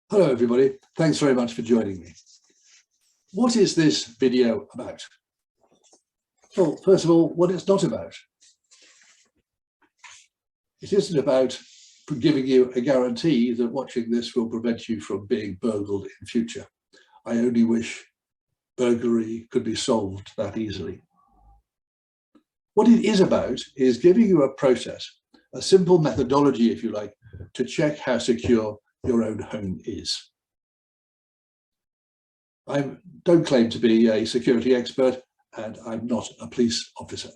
Hello everybody, thanks very much for joining me. What is this video about? Well, first of all, what it's not about. It isn't about giving you a guarantee that watching this will prevent you from being burgled in future. I only wish burglary could be solved that easily. What it is about is giving you a process, a simple methodology, if you like, to check how secure your own home is. I don't claim to be a security expert, and I'm not a police officer.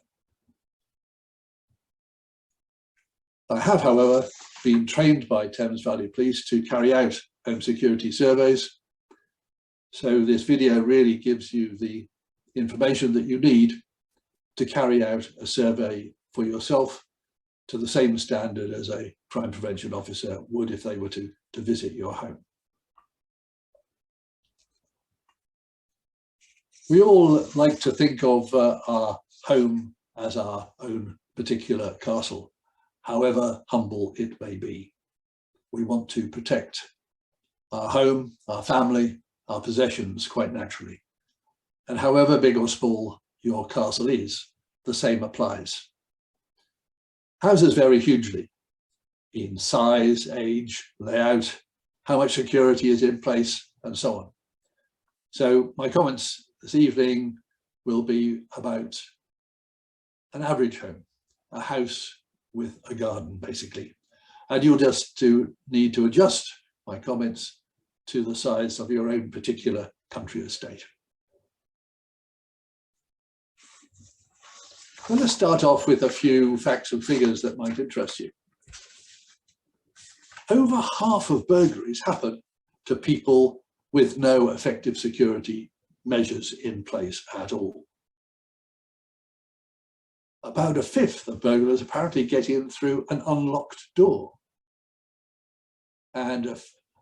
I have, however, been trained by Thames Valley Police to carry out home security surveys. So this video really gives you the information that you need to carry out a survey for yourself to the same standard as a crime prevention officer would if they were to visit your home. We all like to think of our home as our own particular castle, however humble it may be. We want to protect our home, our family, our possessions quite naturally. And however big or small your castle is, the same applies. Houses vary hugely in size, age, layout, how much security is in place, and so on. So my comments this evening will be about an average home, a house with a garden, basically. And you'll just need to adjust my comments to the size of your own particular country estate. I'm going to start off with a few facts and figures that might interest you. Over half of burglaries happen to people with no effective security measures in place at all. About a fifth of burglars apparently get in through an unlocked door. And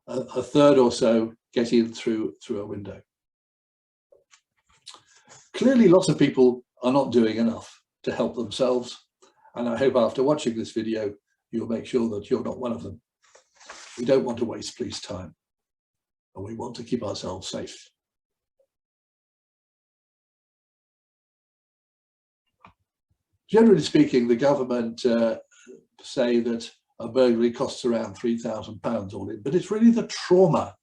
a third or so get in through a window. Clearly, lots of people are not doing enough to help themselves. And I hope after watching this video, you'll make sure that you're not one of them. We don't want to waste police time, and we want to keep ourselves safe. Generally speaking, the government say that a burglary costs around £3,000 all in, but it's really the trauma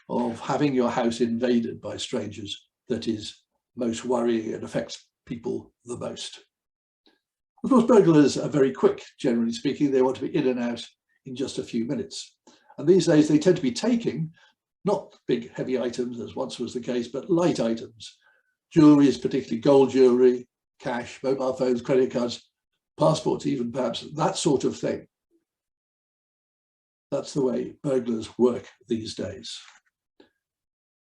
of having your house invaded by strangers that is most worrying and affects people the most. Of course, burglars are very quick, generally speaking. They want to be in and out in just a few minutes. And these days they tend to be taking not big heavy items as once was the case, but light items. Jewelry is particularly gold jewelry, cash, mobile phones, credit cards, passports even perhaps, that sort of thing. That's the way burglars work these days.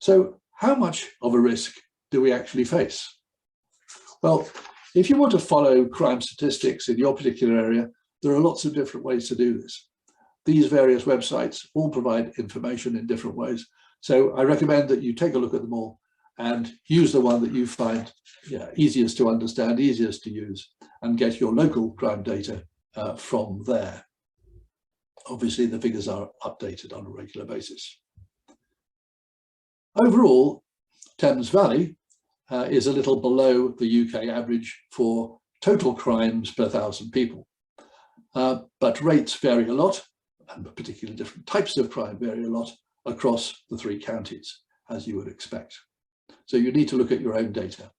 So how much of a risk do we actually face? Well, if you want to follow crime statistics in your particular area, there are lots of different ways to do this. These various websites all provide information in different ways. So I recommend that you take a look at them all and use the one that you find easiest to understand, easiest to use, and get your local crime data from there. Obviously, the figures are updated on a regular basis. Overall, Thames Valley is a little below the UK average for total crimes per 1,000 people. But rates vary a lot, and particularly different types of crime vary a lot across the 3 counties, as you would expect. So you need to look at your own data.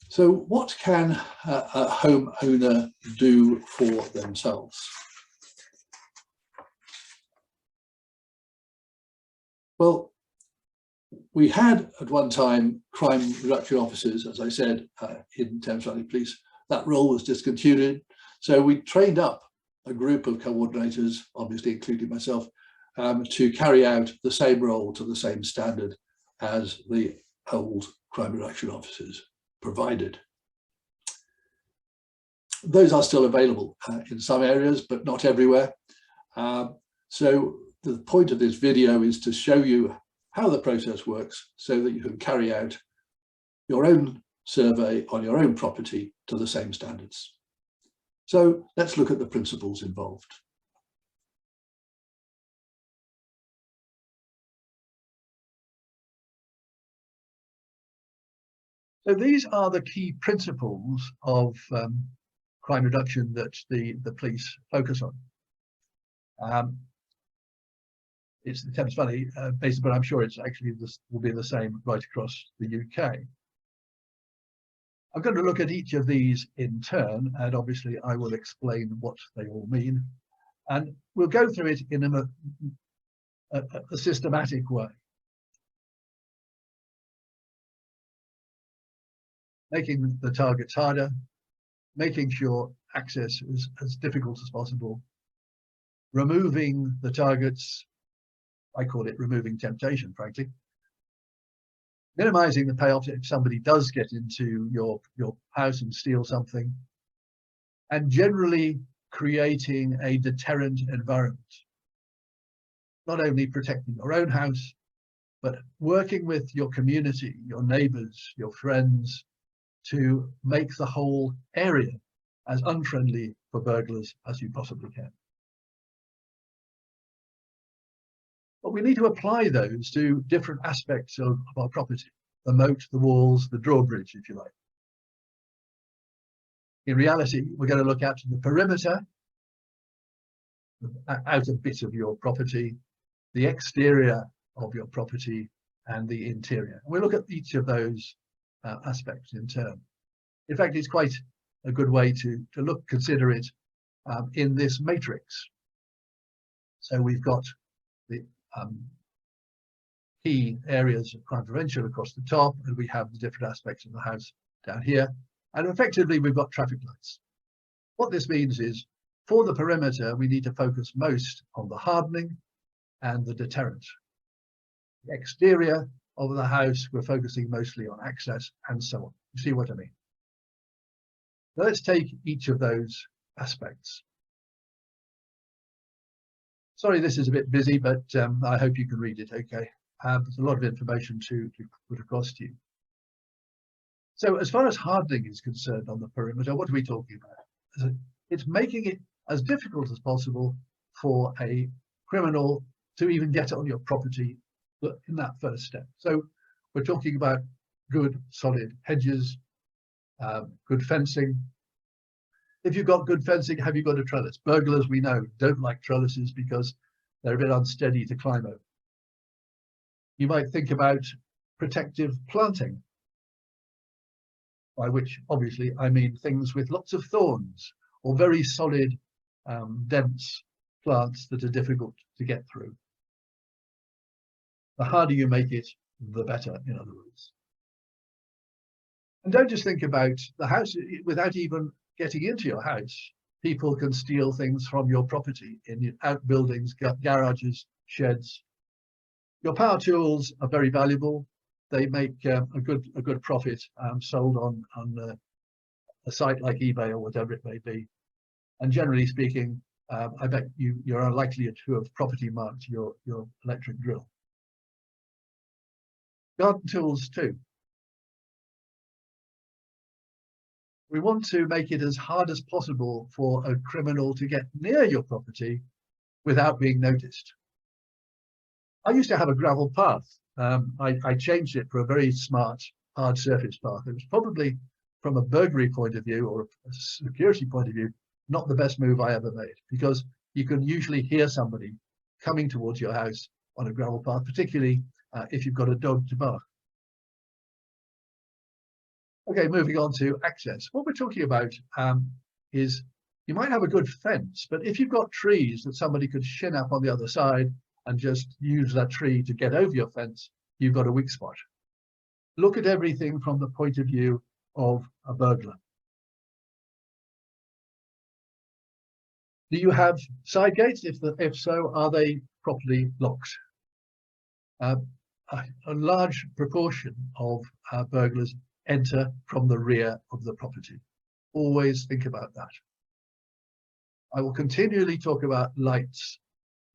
So what can a homeowner do for themselves? Well, we had at one time crime reduction officers, as I said, in Thames Valley Police. That role was discontinued. So we trained up a group of coordinators, obviously including myself, to carry out the same role to the same standard as the old crime reduction officers provided. Those are still available in some areas, but not everywhere. So the point of this video is to show you how the process works so that you can carry out your own survey on your own property to the same standards. So let's look at the principles involved. So these are the key principles of crime reduction that the police focus on. It's the Thames Valley basis, but I'm sure it's actually this will be the same right across the UK. I'm going to look at each of these in turn, and obviously I will explain what they all mean, and we'll go through it in a systematic way. Making the targets harder, making sure access is as difficult as possible, removing the targets, I call it removing temptation, frankly, minimizing the payoff if somebody does get into your house and steal something, and generally creating a deterrent environment. Not only protecting your own house, but working with your community, your neighbors, your friends, to make the whole area as unfriendly for burglars as you possibly can. But we need to apply those to different aspects of our property, the moat, the walls, the drawbridge, if you like. In reality, we're going to look at the perimeter, the outer bit of your property, the exterior of your property, and the interior. And we'll look at each of those aspects in turn. In fact, it's quite a good way to consider it in this matrix. So we've got the key areas of crime prevention across the top, and we have the different aspects of the house down here, and effectively we've got traffic lights. What this means is, for the perimeter, we need to focus most on the hardening and the deterrent. The exterior of the house, we're focusing mostly on access and so on. You see what I mean? Let's take each of those aspects. Sorry, this is a bit busy, but I hope you can read it okay. There's a lot of information to put across to you. So as far as hardening is concerned on the perimeter, what are we talking about? It's making it as difficult as possible for a criminal to even get on your property in that first step. So we're talking about good, solid hedges, good fencing. If you've got good fencing, have you got a trellis? Burglars, we know, don't like trellises because they're a bit unsteady to climb over. You might think about protective planting, by which obviously I mean things with lots of thorns or very solid, dense plants that are difficult to get through. The harder you make it, the better, in other words. And don't just think about the house. Without even getting into your house, people can steal things from your property in your outbuildings, garages, sheds. Your power tools are very valuable. They make a good profit sold on a site like eBay or whatever it may be. And generally speaking, I bet you're unlikely to have property marked your electric drill. Garden tools too. We want to make it as hard as possible for a criminal to get near your property without being noticed. I used to have a gravel path. I changed it for a very smart, hard surface path. It was probably, from a burglary point of view or a security point of view, not the best move I ever made, because you can usually hear somebody coming towards your house on a gravel path, particularly if you've got a dog to bark. Okay, moving on to access. What we're talking about is you might have a good fence, but if you've got trees that somebody could shin up on the other side and just use that tree to get over your fence, you've got a weak spot. Look at everything from the point of view of a burglar. Do you have side gates? If so, are they properly locked? A large proportion of burglars enter from the rear of the property. Always think about that. I will continually talk about lights,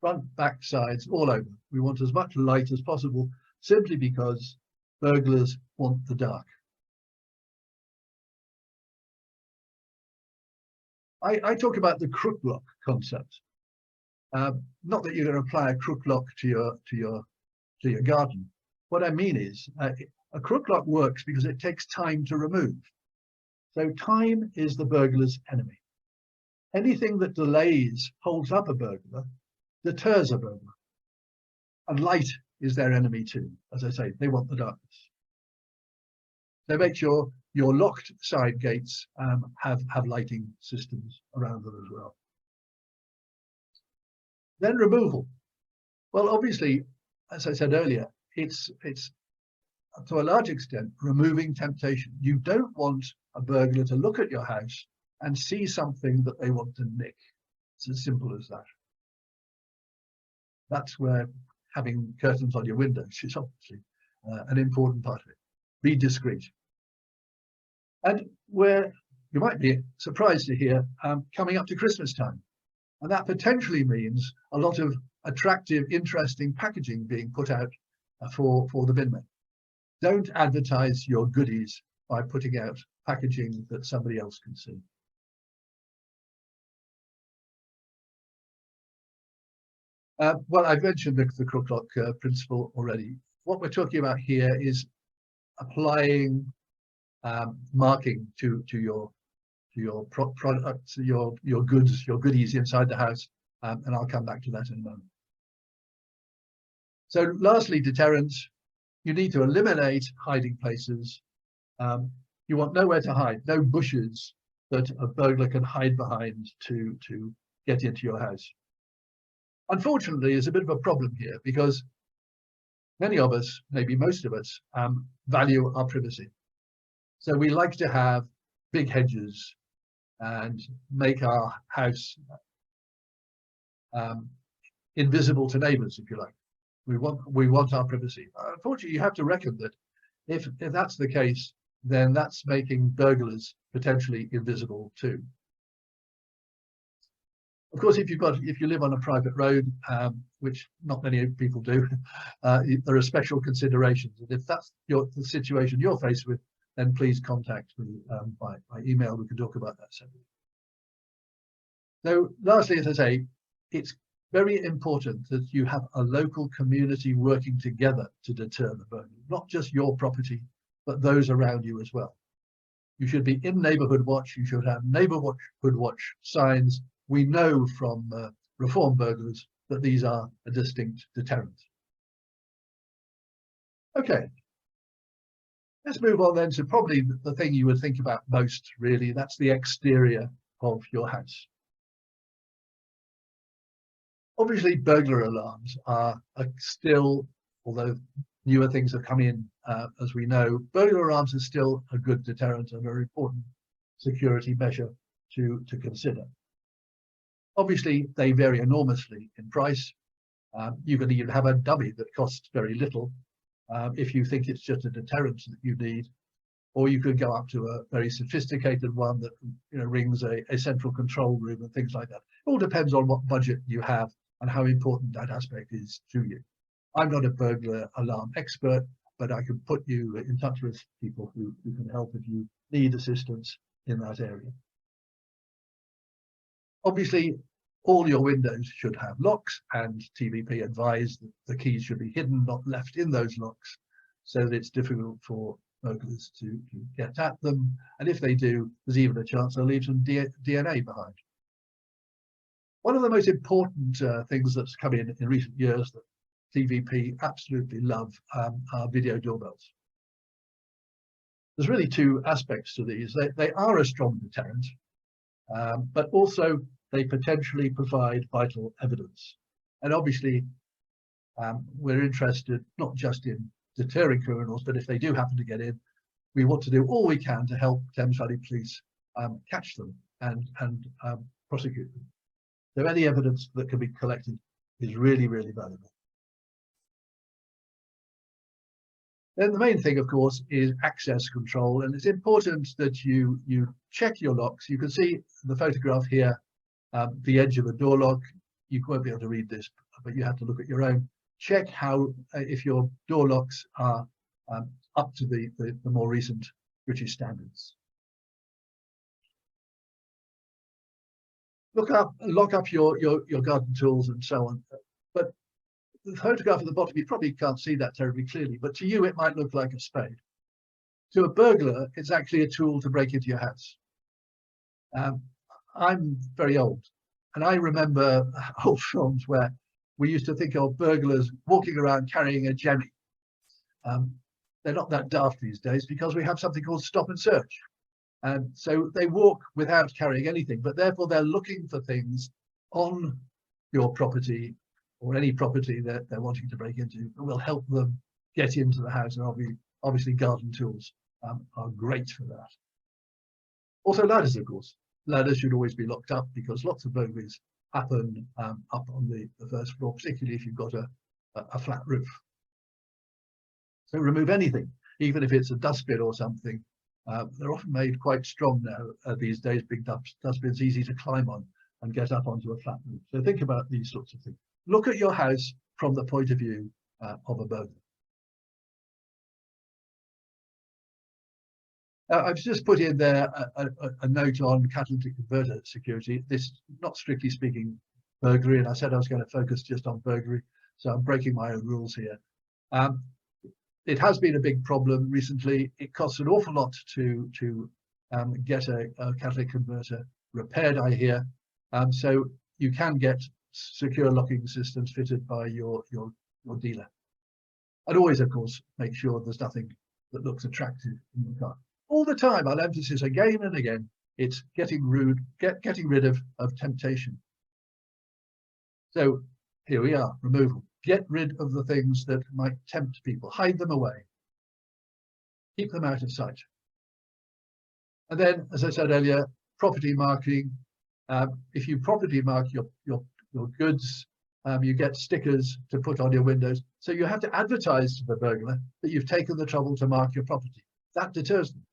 front, back, sides, all over. We want as much light as possible, simply because burglars want the dark. I talk about the crook lock concept. Not that you're going to apply a crook lock to your garden. What I mean is, A crook lock works because it takes time to remove. So time is the burglar's enemy. Anything that delays, holds up a burglar, deters a burglar. And light is their enemy too. As I say, they want the darkness. So make sure your locked side gates have lighting systems around them as well. Then removal. Well, obviously, as I said earlier, it's to a large extent removing temptation. You don't want a burglar to look at your house and see something that they want to nick. It's as simple as that. That's where having curtains on your windows is obviously an important part of it. Be discreet. And where you might be surprised to hear, coming up to Christmas time. And that potentially means a lot of attractive, interesting packaging being put out for the bin men. Don't advertise your goodies by putting out packaging that somebody else can see. Well, I've mentioned the crook lock principle already. What we're talking about here is applying marking to your products, your goods, your goodies inside the house, and I'll come back to that in a moment. So lastly, deterrence. You need to eliminate hiding places. You want nowhere to hide, no bushes that a burglar can hide behind to get into your house. Unfortunately, there's a bit of a problem here because many of us, maybe most of us, value our privacy. So we like to have big hedges and make our house invisible to neighbors, if you like. We want our privacy. Unfortunately, you have to reckon that if that's the case, then that's making burglars potentially invisible too. Of course, if you live on a private road, which not many people do, there are special considerations. And if that's the situation you're faced with, then please contact me by email. We can talk about that separately. So lastly, as I say, it's very important that you have a local community working together to deter the burglary, not just your property, but those around you as well. You should be in neighborhood watch. You should have neighborhood watch signs. We know from reform burglars that these are a distinct deterrent. Okay, let's move on then to probably the thing you would think about most, really. That's the exterior of your house. Obviously, burglar alarms are still, although newer things have come in, as we know, burglar alarms are still a good deterrent and a very important security measure to consider. Obviously, they vary enormously in price. You can even have a dummy that costs very little if you think it's just a deterrent that you need, or you could go up to a very sophisticated one that rings a central control room and things like that. It all depends on what budget you have and how important that aspect is to you. I'm not a burglar alarm expert, but I can put you in touch with people who can help if you need assistance in that area. Obviously, all your windows should have locks, and TVP advise that the keys should be hidden, not left in those locks, so that it's difficult for burglars to get at them. And if they do, there's even a chance they'll leave some DNA behind. One of the most important things that's come in recent years that TVP absolutely love are video doorbells. There's really two aspects to these. They are a strong deterrent, but also they potentially provide vital evidence. And obviously, we're interested not just in deterring criminals, but if they do happen to get in, we want to do all we can to help Thames Valley Police catch them and prosecute them. So any evidence that can be collected is really, really valuable. Then the main thing, of course, is access control, and it's important that you check your locks. You can see the photograph here, the edge of a door lock. You won't be able to read this, but you have to look at your own. Check if your door locks are up to the more recent British standards. Lock up your garden tools and so on. But the photograph at the bottom, you probably can't see that terribly clearly, but to you it might look like a spade. To a burglar, it's actually a tool to break into your house. I'm very old, and I remember old films where we used to think of burglars walking around carrying a jemmy. They're not that daft these days because we have something called stop and search. And so they walk without carrying anything, but therefore they're looking for things on your property or any property that they're wanting to break into that will help them get into the house. And obviously garden tools are great for that. Also ladders, of course. Ladders should always be locked up because lots of burglaries happen up on the first floor, particularly if you've got a flat roof. So remove anything, even if it's a dustbin or something. They're often made quite strong now these days, big dustbins, easy to climb on and get up onto a flat roof. So think about these sorts of things. Look at your house from the point of view of a burglar. I've just put in there a note on catalytic converter security. This is not strictly speaking burglary, and I said I was going to focus just on burglary, so I'm breaking my own rules here. It has been a big problem recently. It costs an awful lot to get a catalytic converter repaired, I hear. So you can get secure locking systems fitted by your dealer. And always, of course, make sure there's nothing that looks attractive in the car. All the time, I'll emphasize again and again, it's getting rid of temptation. So here we are, removal. Get rid of the things that might tempt people, hide them away, keep them out of sight. And then, as I said earlier, property marking. If you property mark your goods, you get stickers to put on your windows. So you have to advertise to the burglar that you've taken the trouble to mark your property. That deters them.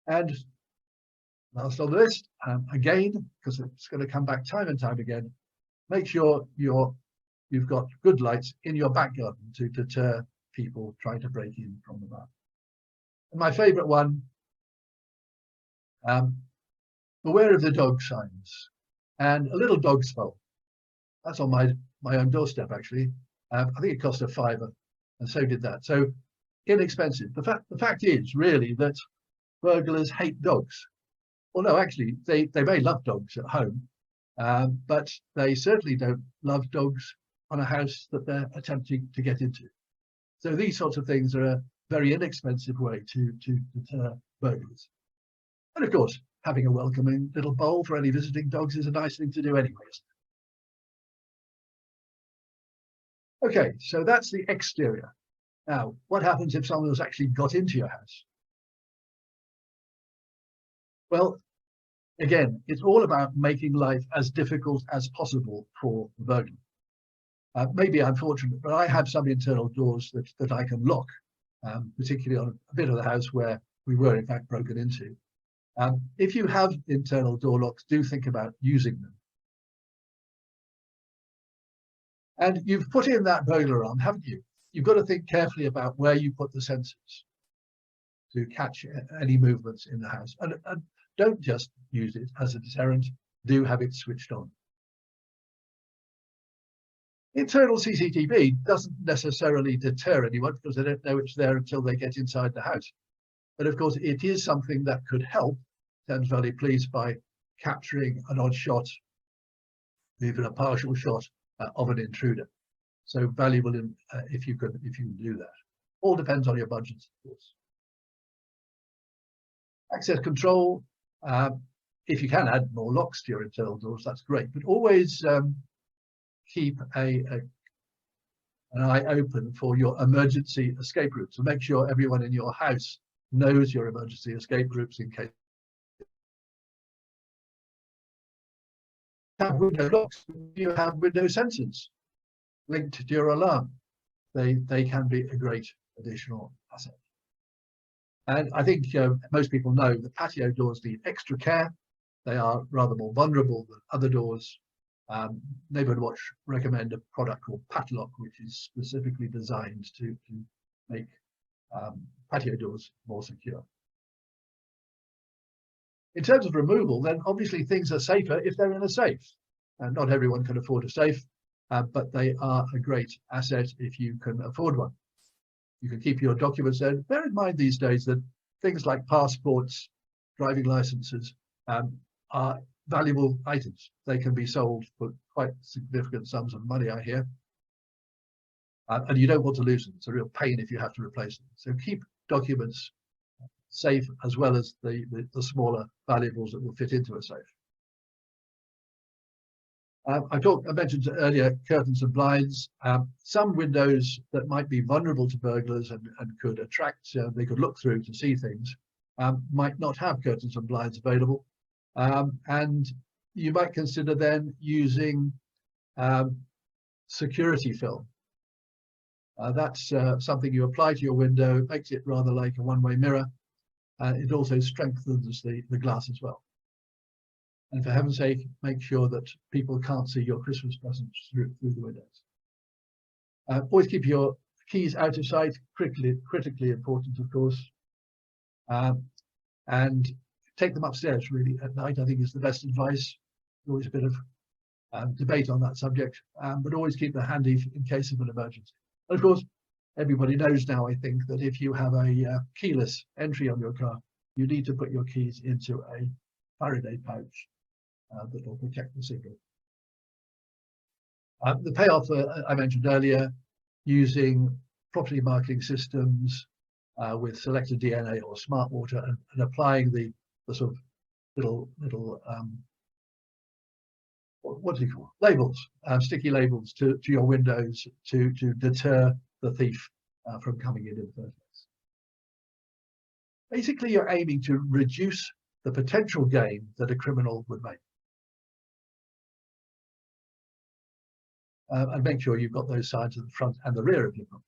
And last on the list, again, because it's going to come back time and time again, make sure you've got good lights in your back garden to deter people trying to break in from the back. And my favourite one, beware of the dog signs and a little dog's skull. That's on my own doorstep, actually. I think it cost £5, and so did that. So inexpensive. The fact is really that burglars hate dogs. Well, no, actually, they may love dogs at home, but they certainly don't love dogs on a house that they're attempting to get into. So these sorts of things are a very inexpensive way to deter burglars. And of course, having a welcoming little bowl for any visiting dogs is a nice thing to do anyways. Okay, so that's the exterior. Now, what happens if someone has actually got into your house? Well, again, it's all about making life as difficult as possible for the burglar. Maybe I'm fortunate, but I have some internal doors that I can lock, particularly on a bit of the house where we were in fact broken into. If you have internal door locks, do think about using them. And you've put in that burglar alarm, haven't you? You've got to think carefully about where you put the sensors to catch any movements in the house. And don't just use it as a deterrent, do have it switched on. Internal CCTV doesn't necessarily deter anyone because they don't know it's there until they get inside the house. But of course, it is something that could help Thames Valley Police by capturing an odd shot, even a partial shot of an intruder. So valuable if you can do that. All depends on your budgets, of course. Access control. If you can add more locks to your internal doors, that's great. But always keep an eye open for your emergency escape routes. So make sure everyone in your house knows your emergency escape routes in case. Have window locks. You have window sensors linked to your alarm. They can be a great additional asset. And I think most people know that patio doors need extra care. They are rather more vulnerable than other doors. Neighbourhood Watch recommend a product called Patlock, which is specifically designed to make patio doors more secure. In terms of removal, then obviously things are safer if they're in a safe. And not everyone can afford a safe. but they are a great asset if you can afford one. You can keep your documents there. Bear in mind these days that things like passports, driving licenses are valuable items. They can be sold for quite significant sums of money, I hear. And you don't want to lose them. It's a real pain if you have to replace them. So keep documents safe, as well as the smaller valuables that will fit into a safe. I mentioned earlier curtains and blinds. Some windows that might be vulnerable to burglars and could attract, they could look through to see things, might not have curtains and blinds available. And you might consider then using security film. That's something you apply to your window, makes it rather like a one-way mirror. It also strengthens the glass as well. And for heaven's sake, make sure that people can't see your Christmas presents through the windows. Always keep your keys out of sight, critically important, of course. And take them upstairs, really, at night, I think is the best advice. Always a bit of debate on that subject, but always keep them handy in case of an emergency. And of course, everybody knows now, I think, that if you have a keyless entry on your car, you need to put your keys into a Faraday pouch that will protect the secret. The payoff I mentioned earlier, using property marking systems with selected DNA or smart water and applying the sort of little what do you call it? Labels, sticky labels to your windows to deter the thief from coming in the first place. Basically, you're aiming to reduce the potential gain that a criminal would make. And make sure you've got those signs at the front and the rear of your property.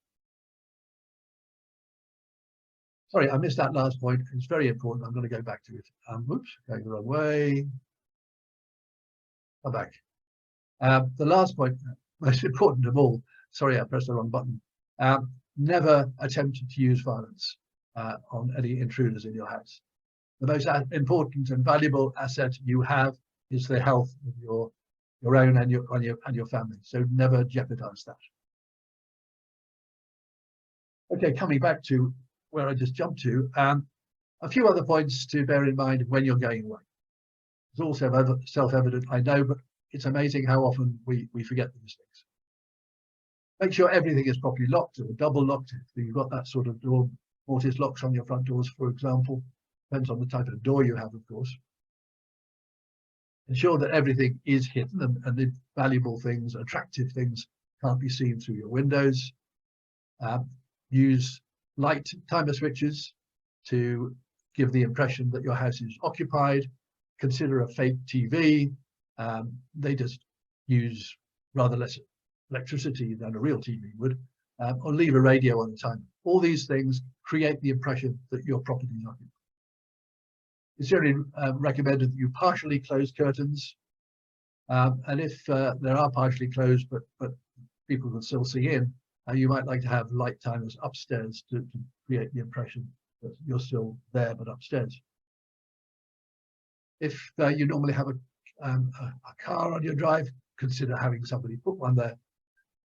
Sorry, I missed that last point. It's very important. I'm going to go back to it. Oops, going the wrong way. I'm back. The last point, most important of all, sorry, I pressed the wrong button. Never attempt to use violence on any intruders in your house. The most important and valuable asset you have is the health of your own and your family. So never jeopardize that. Okay, coming back to where I just jumped to, a few other points to bear in mind when you're going away. It's also self-evident, I know, but it's amazing how often we forget these things. Make sure everything is properly locked or double locked. If you've got that sort of door, mortise locks on your front doors, for example, depends on the type of door you have, of course. Ensure that everything is hidden and the valuable things, attractive things, can't be seen through your windows. Use light timer switches to give the impression that your house is occupied. Consider a fake TV. They just use rather less electricity than a real TV would, or leave a radio on the timer. All these things create the impression that your property is occupied. It's generally recommended that you partially close curtains, and if there are partially closed but people can still see in, you might like to have light timers upstairs to create the impression that you're still there but upstairs. If you normally have a car on your drive, consider having somebody put one there.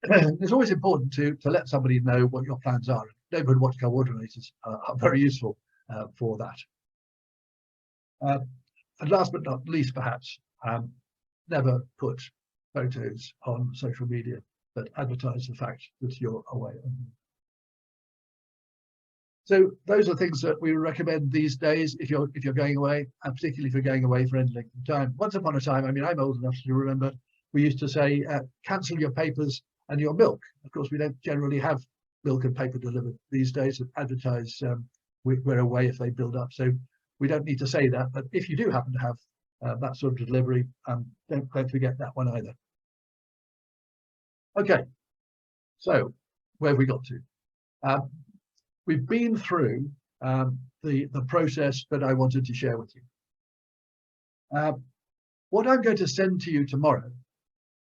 It's always important to let somebody know what your plans are. Neighbourhood watch coordinators are very useful for that. And last but not least, perhaps, never put photos on social media that advertise the fact that you're away. So those are things that we recommend these days if you're going away, and particularly if you're going away for any length of time. Once upon a time, I mean, I'm old enough to remember, we used to say, cancel your papers and your milk. Of course, we don't generally have milk and paper delivered these days that advertise we're away if they build up. So we don't need to say that, but if you do happen to have that sort of delivery, don't forget that one either. Okay, so where have we got to? We've been through the process that I wanted to share with you. What I'm going to send to you tomorrow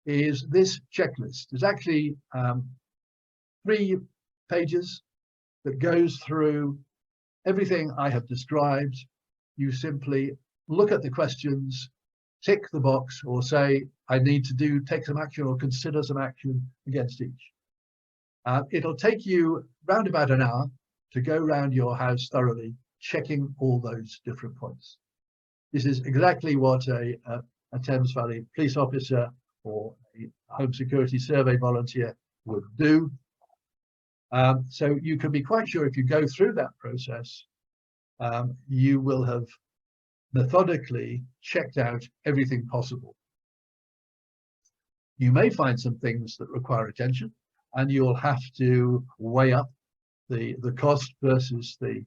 is this checklist. There's actually 3 pages that goes through everything I have described. You simply look at the questions, tick the box or say, I need to take some action or consider some action against each. It'll take you round about an hour to go round your house thoroughly, checking all those different points. This is exactly what a Thames Valley police officer or a home security survey volunteer would do. So you can be quite sure if you go through that process, you will have methodically checked out everything possible. You may find some things that require attention, and you'll have to weigh up the cost versus the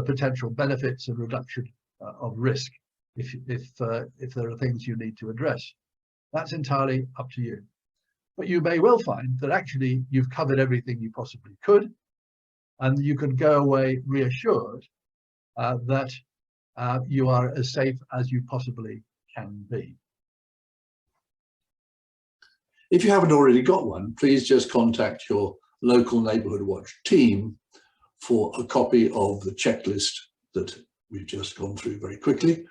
potential benefits and reduction of risk if there are things you need to address. That's entirely up to you. But you may well find that actually you've covered everything you possibly could, and you can go away reassured that you are as safe as you possibly can be. If you haven't already got one, please just contact your local Neighbourhood Watch team for a copy of the checklist that we've just gone through very quickly,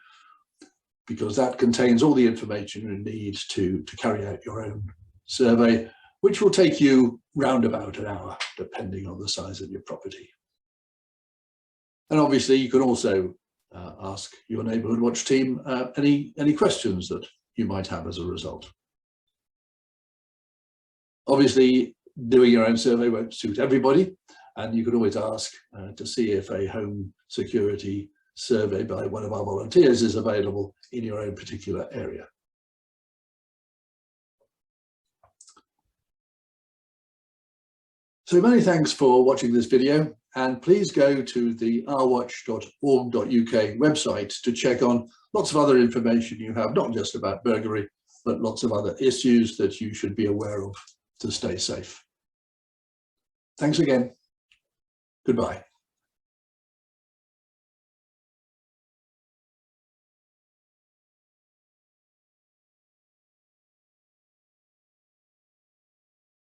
because that contains all the information you need to carry out your own survey, which will take you round about an hour, depending on the size of your property. And obviously, you can also ask your Neighbourhood Watch team any questions that you might have as a result. Obviously, doing your own survey won't suit everybody, and you can always ask to see if a home security survey by one of our volunteers is available in your own particular area. So many thanks for watching this video, and please go to the rwatch.org.uk website to check on lots of other information you have, not just about burglary, but lots of other issues that you should be aware of to stay safe. Thanks again. Goodbye.